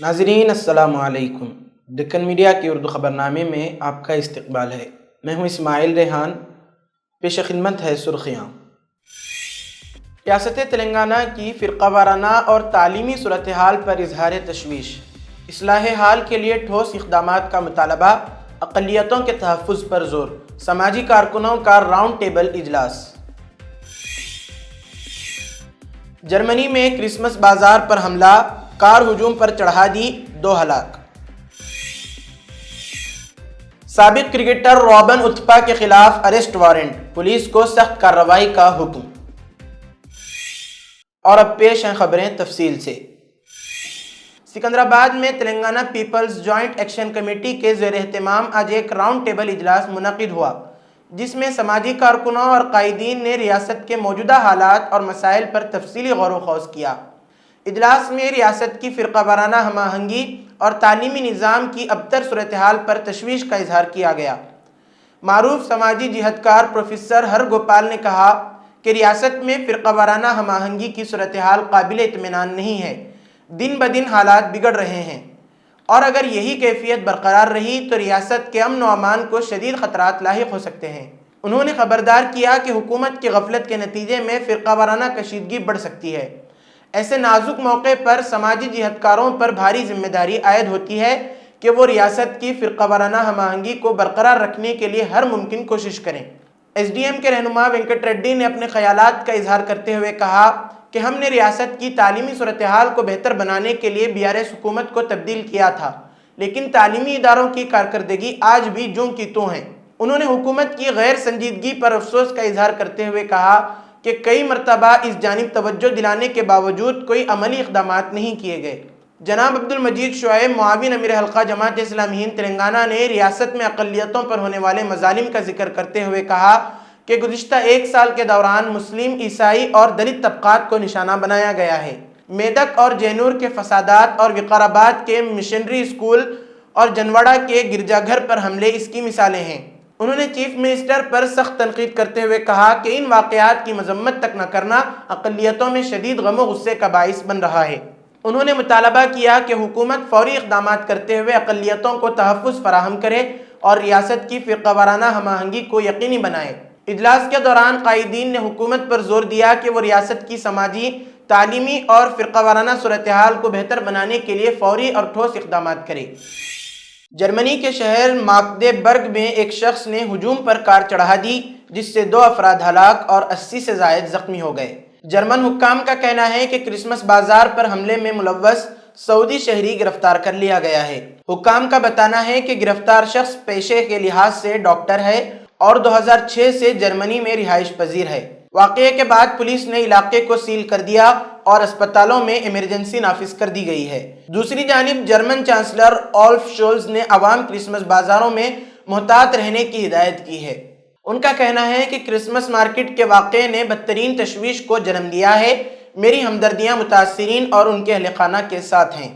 ناظرین السلام علیکم۔ دکن میڈیا کی اردو خبرنامے میں آپ کا استقبال ہے۔ میں ہوں اسماعیل ریحان۔ پیش خدمت ہے سرخیاں۔ ریاست تلنگانہ کی فرقہ وارانہ اور تعلیمی صورتحال پر اظہار تشویش، اصلاح حال کے لیے ٹھوس اقدامات کا مطالبہ، اقلیتوں کے تحفظ پر زور، سماجی کارکنوں کا راؤنڈ ٹیبل اجلاس۔ جرمنی میں کرسمس بازار پر حملہ، کار ہجوم پر چڑھا دی، 2 ہلاک۔ سابق کرکٹر رابن اتھپا کے خلاف اریسٹ وارنٹ، پولیس کو سخت کارروائی کا حکم۔ اور اب پیش ہیں خبریں تفصیل سے۔ سکندرآباد میں Telangana people's joint action committee کے زیر اہتمام آج ایک راؤنڈ ٹیبل اجلاس منعقد ہوا، جس میں سماجی کارکنوں اور قائدین نے ریاست کے موجودہ حالات اور مسائل پر تفصیلی غور و خوض کیا۔ اجلاس میں ریاست کی فرقہ وارانہ ہم آہنگی اور تعلیمی نظام کی ابتر صورتحال پر تشویش کا اظہار کیا گیا۔ معروف سماجی جہدکار پروفیسر ہر گوپال نے کہا کہ ریاست میں فرقہ وارانہ ہم آہنگی کی صورتحال قابل اطمینان نہیں ہے، دن بدن حالات بگڑ رہے ہیں، اور اگر یہی کیفیت برقرار رہی تو ریاست کے امن و امان کو شدید خطرات لاحق ہو سکتے ہیں۔ انہوں نے خبردار کیا کہ حکومت کی غفلت کے نتیجے میں فرقہ وارانہ کشیدگی بڑھ سکتی ہے۔ ایسے نازک موقع پر سماجی جہدکاروں پر بھاری ذمہ داری عائد ہوتی ہے کہ وہ ریاست کی فرقہ وارانہ ہم آہنگی کو برقرار رکھنے کے لیے ہر ممکن کوشش کریں۔ ایس ڈی ایم کے رہنما وینکٹ ریڈی نے اپنے خیالات کا اظہار کرتے ہوئے کہا کہ ہم نے ریاست کی تعلیمی صورتحال کو بہتر بنانے کے لیے BRS حکومت کو تبدیل کیا تھا، لیکن تعلیمی اداروں کی کارکردگی آج بھی جوں کی توں ہے۔ انہوں نے حکومت کی غیر سنجیدگی پر افسوس کا اظہار کرتے ہوئے کہا کہ کئی مرتبہ اس جانب توجہ دلانے کے باوجود کوئی عملی اقدامات نہیں کیے گئے۔ جناب عبدالمجید شعیب، معاون امیر حلقہ جماعت اسلامی ہند تلنگانہ نے ریاست میں اقلیتوں پر ہونے والے مظالم کا ذکر کرتے ہوئے کہا کہ گزشتہ 1 سال کے دوران مسلم، عیسائی اور دلت طبقات کو نشانہ بنایا گیا ہے۔ میدک اور جینور کے فسادات اور وقار آباد کے مشنری اسکول اور جنواڑہ کے گرجا گھر پر حملے اس کی مثالیں ہیں۔ انہوں نے چیف منسٹر پر سخت تنقید کرتے ہوئے کہا کہ ان واقعات کی مذمت تک نہ کرنا اقلیتوں میں شدید غم و غصے کا باعث بن رہا ہے۔ انہوں نے مطالبہ کیا کہ حکومت فوری اقدامات کرتے ہوئے اقلیتوں کو تحفظ فراہم کرے اور ریاست کی فرقہ وارانہ ہم آہنگی کو یقینی بنائے۔ اجلاس کے دوران قائدین نے حکومت پر زور دیا کہ وہ ریاست کی سماجی، تعلیمی اور فرقہ وارانہ صورتحال کو بہتر بنانے کے لیے فوری اور ٹھوس اقدامات کرے۔ جرمنی کے شہر ماگدیبرگ میں ایک شخص نے ہجوم پر کار چڑھا دی، جس سے 2 افراد ہلاک اور 80 سے زائد زخمی ہو گئے۔ جرمن حکام کا کہنا ہے کہ کرسمس بازار پر حملے میں ملوث سعودی شہری گرفتار کر لیا گیا ہے۔ حکام کا بتانا ہے کہ گرفتار شخص پیشے کے لحاظ سے ڈاکٹر ہے اور 2006 سے جرمنی میں رہائش پذیر ہے۔ واقعے کے بعد پولیس نے علاقے کو سیل کر دیا اور اسپتالوں میں ایمرجنسی نافذ کر دی گئی ہے۔ دوسری جانب جرمن چانسلر اولف شولز نے عوام کرسمس بازاروں میں محتاط رہنے کی ہدایت کی ہے۔ ان کا کہنا ہے کہ کرسمس مارکیٹ کے واقعے نے بدترین تشویش کو جنم دیا ہے۔ میری ہمدردیاں متاثرین اور ان کے اہل خانہ کے ساتھ ہیں۔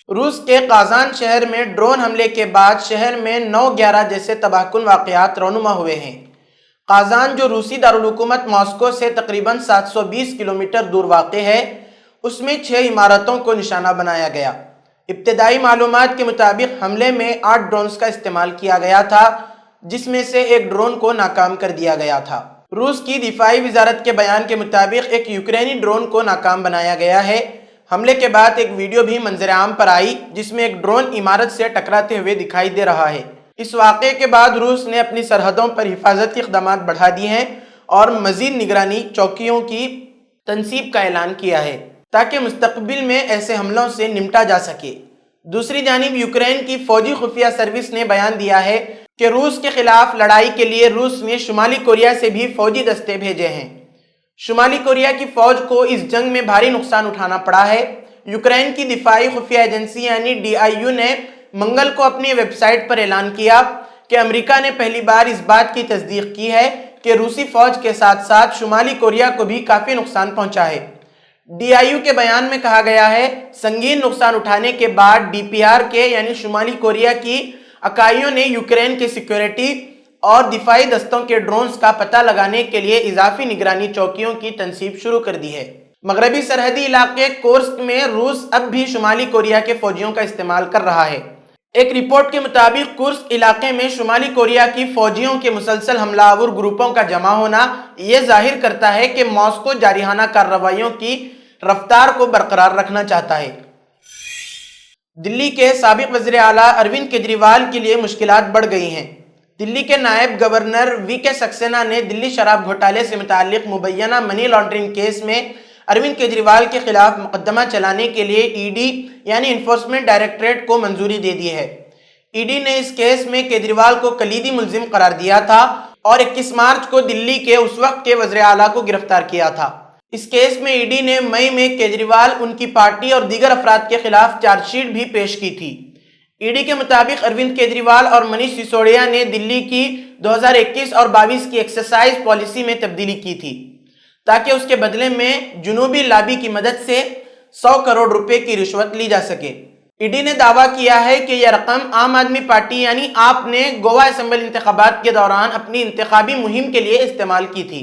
روس کے قازان شہر میں ڈرون حملے کے بعد شہر میں 9/11 جیسے تباہ کن واقعات رونما ہوئے ہیں۔ قازان، جو روسی دارالحکومت ماسکو سے تقریباً 720 کلومیٹر دور واقع ہے، اس میں 6 عمارتوں کو نشانہ بنایا گیا۔ ابتدائی معلومات کے مطابق حملے میں 8 ڈرونز کا استعمال کیا گیا تھا، جس میں سے ایک ڈرون کو ناکام کر دیا گیا تھا۔ روس کی دفاعی وزارت کے بیان کے مطابق ایک یوکرینی ڈرون کو ناکام بنایا گیا ہے۔ حملے کے بعد ایک ویڈیو بھی منظر عام پر آئی، جس میں ایک ڈرون عمارت سے ٹکراتے ہوئے دکھائی دے رہا ہے۔ اس واقعے کے بعد روس نے اپنی سرحدوں پر حفاظتی اقدامات بڑھا دیے ہیں اور مزید نگرانی چوکیوں کی تنصیب کا اعلان کیا ہے تاکہ مستقبل میں ایسے حملوں سے نمٹا جا سکے۔ دوسری جانب یوکرین کی فوجی خفیہ سروس نے بیان دیا ہے کہ روس کے خلاف لڑائی کے لیے روس نے شمالی کوریا سے بھی فوجی دستے بھیجے ہیں۔ شمالی کوریا کی فوج کو اس جنگ میں بھاری نقصان اٹھانا پڑا ہے۔ یوکرین کی دفاعی خفیہ ایجنسی یعنی DIU نے منگل کو اپنی ویب سائٹ پر اعلان کیا کہ امریکہ نے پہلی بار اس بات کی تصدیق کی ہے کہ روسی فوج کے ساتھ ساتھ شمالی کوریا کو بھی کافی نقصان پہنچا ہے۔ DIU کے بیان میں کہا گیا ہے، سنگین نقصان اٹھانے کے بعد DPR کے یعنی شمالی کوریا کی اکائیوں نے یوکرین کے سیکیورٹی اور دفاعی دستوں کے ڈرونز کا پتہ لگانے کے لیے اضافی نگرانی چوکیوں کی تنصیب شروع کر دی ہے۔ مغربی سرحدی علاقے کورسک میں روس اب بھی شمالی کوریا کے فوجیوں کا استعمال کر رہا ہے۔ ایک رپورٹ کے مطابق کورسک علاقے میں شمالی کوریا کی فوجیوں کے مسلسل حملہ آور گروپوں کا جمع ہونا یہ ظاہر کرتا ہے کہ ماسکو جارحانہ کارروائیوں کی رفتار کو برقرار رکھنا چاہتا ہے۔ دلی کے سابق وزیر اعلیٰ اروند کیجریوال کے لیے مشکلات بڑھ گئی ہیں۔ دلی کے نائب گورنر وی کے سکسینہ نے دلی شراب گھوٹالے سے متعلق مبینہ منی لانڈرنگ کیس میں اروند کیجریوال کے خلاف مقدمہ چلانے کے لیے ای ڈی یعنی انفورسمنٹ ڈائریکٹریٹ کو منظوری دے دی ہے۔ ای ڈی نے اس کیس میں کیجریوال کو کلیدی ملزم قرار دیا تھا اور 21 مارچ کو دلی کے اس وقت کے وزیر اعلیٰ کو گرفتار کیا تھا۔ اس کیس میں ای ڈی نے مئی میں کیجریوال، ان کی پارٹی اور دیگر افراد کے خلاف چارج شیٹ بھی پیش کی تھی۔ ای ڈی کے مطابق اروند کیجریوال اور منیش سسوڈیا نے دلی کی 2021 اور 22 کی ایکسرسائز پالیسی میں تبدیلی کی تھی تاکہ اس کے بدلے میں جنوبی لابی کی مدد سے 100 کروڑ روپے کی رشوت لی جا سکے۔ ای ڈی نے دعویٰ کیا ہے کہ یہ رقم عام آدمی پارٹی یعنی آپ نے گوا اسمبلی انتخابات کے دوران اپنی انتخابی مہم کے لیے استعمال کی تھی۔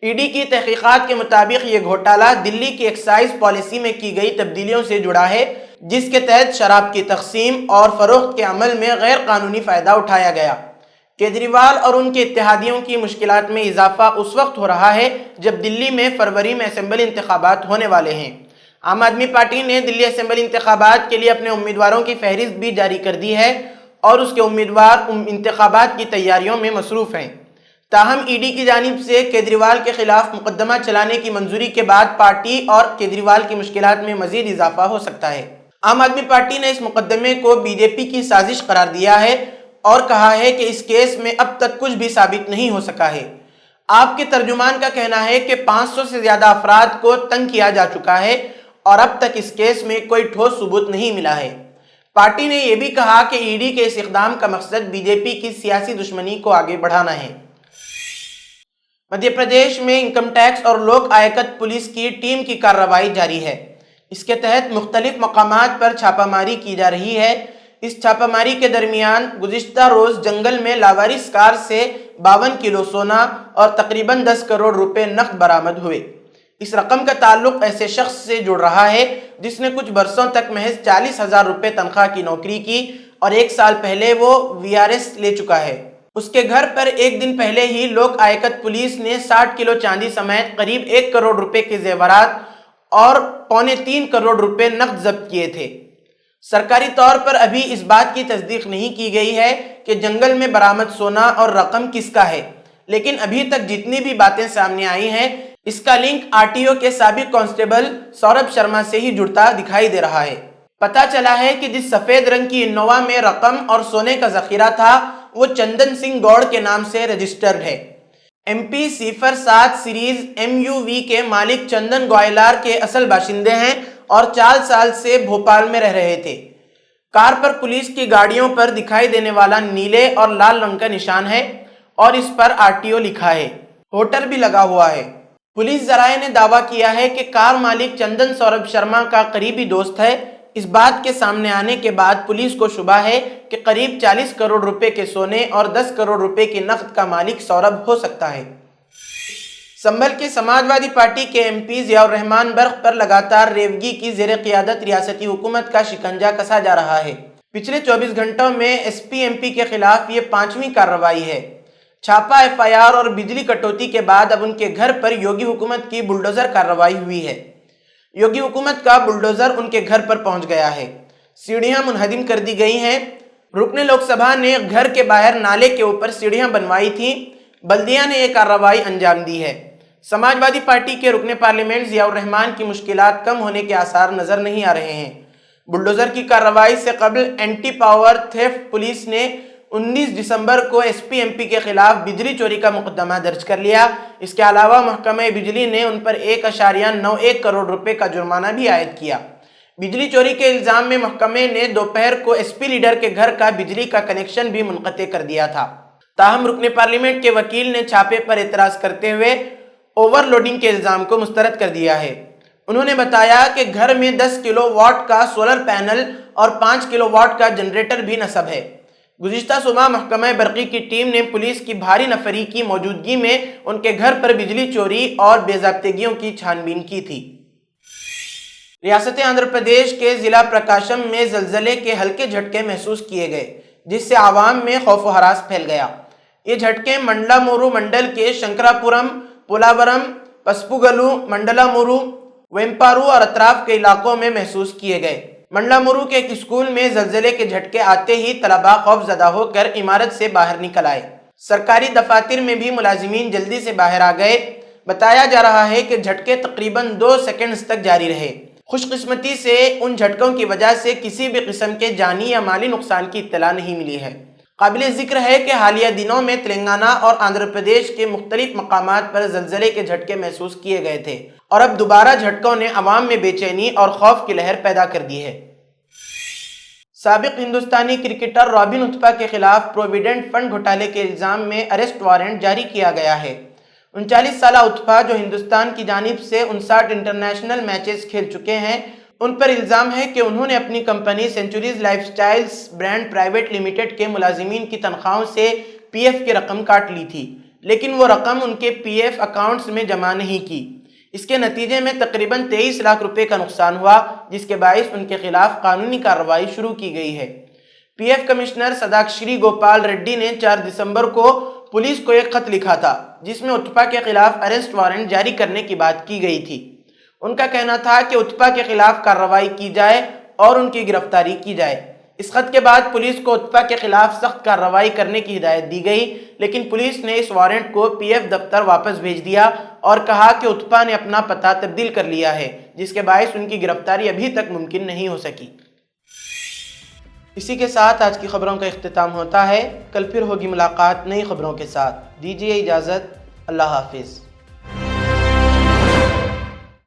ای ڈی کی تحقیقات کے مطابق یہ گھوٹالہ دلی کی ایکسائز پالیسی میں کی گئی تبدیلیوں سے جڑا ہے، جس کے تحت شراب کی تقسیم اور فروخت کے عمل میں غیر قانونی فائدہ اٹھایا گیا۔ کیجریوال اور ان کے اتحادیوں کی مشکلات میں اضافہ اس وقت ہو رہا ہے جب دلی میں فروری میں اسمبلی انتخابات ہونے والے ہیں۔ عام آدمی پارٹی نے دلی اسمبلی انتخابات کے لیے اپنے امیدواروں کی فہرست بھی جاری کر دی ہے اور اس کے امیدوار انتخابات کی تیاریوں میں مصروف ہیں۔ تاہم ای ڈی کی جانب سے کیجریوال کے خلاف مقدمہ چلانے کی منظوری کے بعد پارٹی اور کیجریوال کی مشکلات میں مزید اضافہ ہو سکتا ہے۔ عام آدمی پارٹی نے اس مقدمے کو بی جے پی کی سازش قرار دیا ہے اور کہا ہے کہ اس کیس میں اب تک کچھ بھی ثابت نہیں ہو سکا ہے۔ آپ کے ترجمان کا کہنا ہے کہ 500 سے زیادہ افراد کو تنگ کیا جا چکا ہے اور اب تک اس کیس میں کوئی ٹھوس ثبوت نہیں ملا ہے۔ پارٹی نے یہ بھی کہا کہ ای ڈی کے اس اقدام کا مقصد بی جے پی کی سیاسی دشمنی کو آگے بڑھانا ہے۔ مدھیہ پردیش میں انکم ٹیکس اور لوک آیکت پولیس کی ٹیم کی کارروائی جاری ہے۔ اس کے تحت مختلف مقامات پر چھاپہ ماری کی جا رہی ہے۔ اس چھاپہ ماری کے درمیان گزشتہ روز جنگل میں لاوارث کار سے 52 کلو سونا اور تقریباً 10 کروڑ روپے نقد برآمد ہوئے۔ اس رقم کا تعلق ایسے شخص سے جڑ رہا ہے جس نے کچھ برسوں تک محض 40,000 روپے تنخواہ کی نوکری کی اور 1 سال پہلے وہ وی آر ایس لے چکا ہے۔ اس کے گھر پر ایک دن پہلے ہی لوک آیکت پولیس نے 60 کلو چاندی سمیت قریب 1 کروڑ روپے کے زیورات اور 2.25 کروڑ روپے نقد ضبط کیے تھے۔ سرکاری طور پر ابھی اس بات کی تصدیق نہیں کی گئی ہے کہ جنگل میں برآمد سونا اور رقم کس کا ہے، لیکن ابھی تک جتنی بھی باتیں سامنے آئی ہیں اس کا لنک آر ٹی او کے سابق کانسٹیبل سوربھ شرما سے ہی جڑتا دکھائی دے رہا ہے۔ پتہ چلا ہے کہ جس سفید رنگ کی انووا میں رقم اور سونے کا ذخیرہ تھا وہ چندن سنگھ گوڑ کے نام سے رجسٹرڈ ہے۔ M P 07 series M U V کے مالک چندن گوائلار کے اصل باشندے ہیں اور 4 سال سے بھوپال میں رہ رہے تھے۔ کار پر پولیس کی گاڑیوں پر دکھائی دینے والا نیلے اور لال رنگ کا نشان ہے اور اس پر آر ٹی او لکھا ہے۔ ہوٹل بھی لگا ہوا ہے۔ پولیس ذرائع نے دعویٰ کیا ہے کہ کار مالک چندن سوربھ شرما کا قریبی دوست ہے۔ اس بات کے سامنے آنے کے بعد پولیس کو شبہ ہے کہ قریب 40 کروڑ روپے کے سونے اور 10 کروڑ روپے کی نقد کا مالک سوربھ ہو سکتا ہے۔ سنبھل کے سماجوادی پارٹی کے ایم پی ضیاء الرحمان برق پر لگاتار ریوگی کی زیر قیادت ریاستی حکومت کا شکنجہ کسا جا رہا ہے۔ پچھلے 24 گھنٹوں میں ایس پی ایم پی کے خلاف یہ 5ویں کارروائی ہے۔ چھاپا ایف آئی آر اور بجلی کٹوتی کے بعد اب ان کے گھر پر یوگی حکومت کی بلڈوزر کارروائی ہوئی ہے۔ یوگی حکومت کا بلڈوزر ان کے گھر پر پہنچ گیا ہے۔ سیڑھیاں منہدم کر دی گئی ہیں۔ رکن لوک سبھا نے گھر کے باہر نالے کے اوپر سیڑھیاں بنوائی تھیں۔ بلدیہ نے یہ کارروائی انجام دی ہے۔ سماجوادی پارٹی کے رکن پارلیمنٹ ضیاء الرحمان کی مشکلات کم ہونے کے آثار نظر نہیں آ رہے ہیں۔ بلڈوزر کی کارروائی سے قبل اینٹی پاور تھیفٹ پولیس نے 19 دسمبر کو ایس پی ایم پی کے خلاف بجلی چوری کا مقدمہ درج کر لیا۔ اس کے علاوہ محکمہ بجلی نے ان پر 1.91 کروڑ روپے کا جرمانہ بھی عائد کیا۔ بجلی چوری کے الزام میں محکمے نے دوپہر کو ایس پی لیڈر کے گھر کا بجلی کا کنیکشن بھی منقطع کر دیا تھا۔ تاہم رکن پارلیمنٹ کے وکیل نے چھاپے پر اعتراض کرتے ہوئے اوور لوڈنگ کے الزام کو مسترد کر دیا ہے۔ انہوں نے بتایا کہ گھر میں 10 کلو واٹ کا سولر پینل اور 5 کلو واٹ کا جنریٹر بھی نصب ہے۔ گزشتہ صبح محکمہ برقی کی ٹیم نے پولیس کی بھاری نفری کی موجودگی میں ان کے گھر پر بجلی چوری اور بے ضابطگیوں کی چھان بین کی تھی۔ ریاست آندھرا پردیش کے ضلع پرکاشم میں زلزلے کے ہلکے جھٹکے محسوس کیے گئے، جس سے عوام میں خوف و ہراس پھیل گیا۔ یہ جھٹکے منڈلامورو منڈل کے شنکراپورم، پولاورم، پسپوگلو، منڈلامورو، ویمپارو اور اطراف کے علاقوں میں محسوس کیے گئے۔ منڈلامورو کے ایک اسکول میں زلزلے کے جھٹکے آتے ہی طلباء خوف زدہ ہو کر عمارت سے باہر نکل آئے۔ سرکاری دفاتر میں بھی ملازمین جلدی سے باہر آ گئے۔ بتایا جا رہا ہے کہ جھٹکے تقریباً 2 سیکنڈز تک جاری رہے۔ خوش قسمتی سے ان جھٹکوں کی وجہ سے کسی بھی قسم کے جانی یا مالی نقصان کی اطلاع نہیں ملی ہے۔ قابل ذکر ہے کہ حالیہ دنوں میں تلنگانہ اور آندھرا پردیش کے مختلف مقامات پر زلزلے کے جھٹکے محسوس کیے گئے تھے اور اب دوبارہ جھٹکوں نے عوام میں بے چینی اور خوف کی لہر پیدا کر دی ہے۔ سابق ہندوستانی کرکٹر رابن اتھپا کے خلاف پروویڈنٹ فنڈ گھوٹالے کے الزام میں اریسٹ وارنٹ جاری کیا گیا ہے۔ 39 سالہ اتھپا، جو ہندوستان کی جانب سے 59 انٹرنیشنل میچز کھیل چکے ہیں، ان پر الزام ہے کہ انہوں نے اپنی company centuries life styles brand private limited کے ملازمین کی تنخواہوں سے پی ایف کی رقم کاٹ لی تھی، لیکن وہ رقم ان کے پی ایف اکاؤنٹس میں جمع نہیں کی۔ اس کے نتیجے میں تقریباً 23 لاکھ روپے کا نقصان ہوا، جس کے باعث ان کے خلاف قانونی کارروائی شروع کی گئی ہے۔ P F commissioner Sadakshari Gopal Reddy نے 4 دسمبر کو پولیس کو ایک خط لکھا تھا، جس میں اتھپا کے خلاف اریسٹ وارنٹ جاری کرنے کی بات کی گئی تھی۔ ان کا کہنا تھا کہ اتھپا کے خلاف کارروائی کی جائے اور ان کی گرفتاری کی جائے۔ اس خط کے بعد پولیس کو اتھپا کے خلاف سخت کارروائی کرنے کی ہدایت دی گئی، لیکن پولیس نے اس وارنٹ کو پی ایف دفتر واپس بھیج دیا اور کہا کہ اتھپا نے اپنا پتہ تبدیل کر لیا ہے، جس کے باعث ان کی گرفتاری ابھی تک ممکن نہیں ہو سکی۔ اسی کے ساتھ آج کی خبروں کا اختتام ہوتا ہے۔ کل پھر ہوگی ملاقات نئی خبروں کے ساتھ۔ دیجیے اجازت۔ اللہ حافظ۔